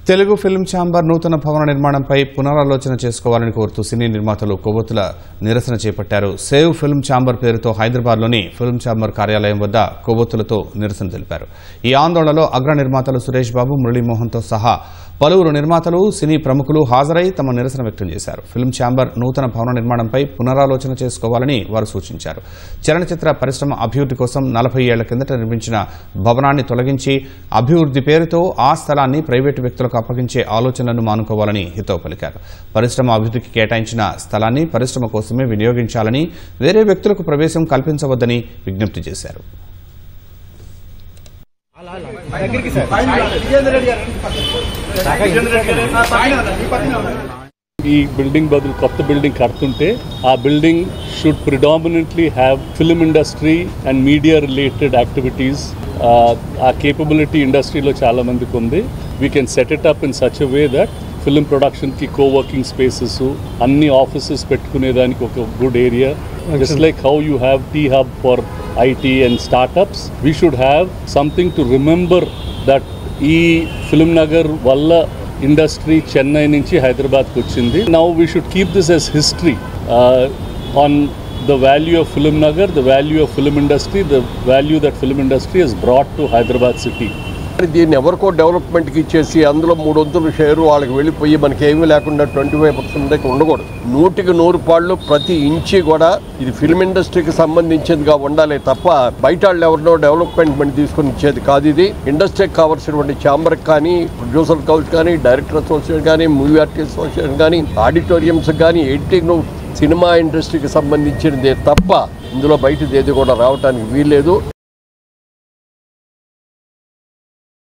Telugu film chamber నూతన భవన నిర్మాణంపై పునరాలోచన చేసుకోవాలని కోరుతూ సినీ నిర్మాతలు కొవ్వొత్తుల నిరసన చేపట్టారు. సేవ్ ఫిల్మ్ ఛాంబర్ పేరుతో హైదరాబాద్లోని ఫిల్మ్ ఛాంబర్ కార్యాలయం వద్ద కొవ్వొత్తులతో నిరసన తెలిపారు. ఈ ఆందోళనలో అగ్ర నిర్మాతలు సురేష్ బాబు, మురళీమోహన్తో సహా పలువురు నిర్మాతలు, సినీ ప్రముఖులు హాజరై తమ నిరసన వ్యక్తం చేశారు. ఫిల్మ్ ఛాంబర్ నూతన భవన నిర్మాణంపై పునరాలోచన చేసుకోవాలని వారు సూచించారు. చలనచిత్ర పరిశ్రమ అభివృద్ధి కోసం 40 ఏళ్ల కిందట నిర్మించిన భవనాన్ని తొలగించి అభివృద్ధి పేరుతో ఆ స్థలాన్ని ప్రైవేటు వ్యక్తులకు అప్పగించే ఆలోచనలను మానుకోవాలని హితవు పలికారు. పరిశ్రమ అభివృద్ధికి కేటాయించిన స్థలాన్ని పరిశ్రమ కోసమే వినియోగించాలని, వేరే వ్యక్తులకు ప్రవేశం కల్పించవద్దని విజ్ఞప్తి చేశారు. ఈ బిల్డింగ్ బదులు కొత్త బిల్డింగ్ కడుతుంటే ఆ building should predominantly have film industry and media related activities. ఆ కేపబిలిటీ ఇండస్ట్రీలో చాలా మందికి ఉంది. We can set it up in such a way that film ప్రొడక్షన్కి కోవర్కింగ్ స్పేసెస్, అన్ని ఆఫీసెస్ పెట్టుకునేదానికి ఒక good area. Just like how you have T-Hub for IT and startups, we should have something to remember that ee Film Nagar valla industry Chennai nunchi Hyderabad ku vachindi. Now we should keep this as history on the value of Film Nagar, the value of film industry, the value that film industry has brought to Hyderabad city. దీన్ని ఎవరికో డెవలప్మెంట్కి ఇచ్చేసి అందులో 3/4 share వాళ్ళకి వెళ్ళిపోయి మనకి ఏమీ లేకుండా 25% ఉండకూడదు. 100కి 100 ప్రతి ఇంచి కూడా ఇది ఫిల్మ్ ఇండస్ట్రీకి సంబంధించిందిగా ఉండాలి తప్ప బయట వాళ్ళు ఎవరినో డెవలప్మెంట్ తీసుకొని ఇచ్చేది కాదు. ఇది ఇండస్ట్రీకి కావాల్సినటువంటి ఛాంబర్కి కానీ, ప్రొడ్యూసర్ కౌన్స్ కానీ, డైరెక్టర్ అసోసియేషన్ కానీ, మూవీ ఆర్టిస్ట్ అసోసియేషన్ కానీ, ఆడిటోరియంస్ కానీ, ఎడిటింగ్ సినిమా ఇండస్ట్రీకి సంబంధించినదే తప్ప ఇందులో బయటది ఏది కూడా రావడానికి వీల్లేదు.